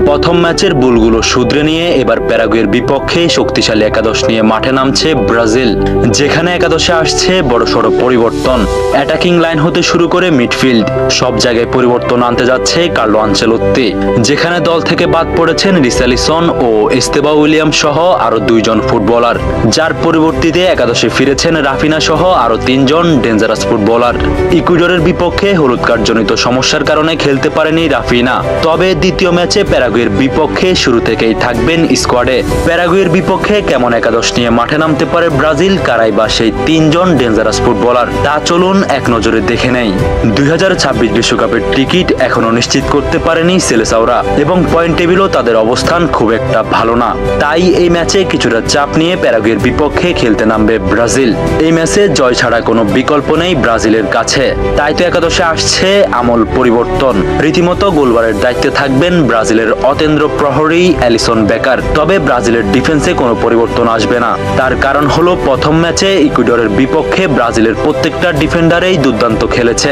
প্রথম ম্যাচের ভুলগুলো শুধরে নিয়ে এবার প্যারাগুয়ের বিপক্ষে শক্তিশালী একাদশ নিয়ে মাঠে নামছে ব্রাজিল, যেখানে একাদশে আসছে বড়সড় পরিবর্তন। অ্যাটাকিং লাইন হতে শুরু করে মিডফিল্ড সব জায়গায় পরিবর্তন আনতে যাচ্ছে কার্লো আনচেলোত্তি, যেখানে দল থেকে বাদ পড়েছেন রিসালিসন ও এস্তেবা উইলিয়াম সহ আরো 2 জন ফুটবলার, যার পরিবর্তিতে একাদশে ফিরেছেন রাফিনা সহ আরো 3 জন ডেঞ্জারাস ফুটবলার। ইকুয়েডরের বিপক্ষে হলুদ কার্ডজনিত সমস্যার কারণে খেলতে পারেনি রাফিনা, তবে দ্বিতীয় ম্যাচে প্যারাগুয়ের বিপক্ষে শুরু থেকেই থাকবেন স্কোয়াডে। প্যারাগুয়ের বিপক্ষে কেমন একাদশ নিয়ে মাঠে নামতে পারে ব্রাজিল, কারাই বা সেই 3 জন ডেঞ্জারাস ফুটবলার, তা চলুন এক নজরে দেখে নেই। 2026 বিশ্বকাপের টিকিট এখনো নিশ্চিত করতে পারেনি সেলেসাওরা এবং পয়েন্ট টেবিলও তাদের অবস্থান খুব একটা ভালো না। তাই এই ম্যাচে কিছুটা চাপ নিয়ে প্যারাগুয়ের বিপক্ষে খেলতে নামবে ব্রাজিল। এই ম্যাচে জয় ছাড়া কোনো বিকল্প নেই ব্রাজিলের কাছে, তাই তো একাদশে আসছে আমূল পরিবর্তন। রীতিমতো গোলবারের দায়িত্বে থাকবেন ব্রাজিলের অতেন্দ্র প্রহরী অ্যালিসন বেকার। তবে ব্রাজিলের ডিফেন্সে কোনো পরিবর্তন আসবে না, তার কারণ হলো প্রথম ম্যাচে ইকুয়েডরের বিপক্ষে ব্রাজিলের প্রত্যেকটা ডিফেন্ডারেই দুর্দান্ত খেলেছে।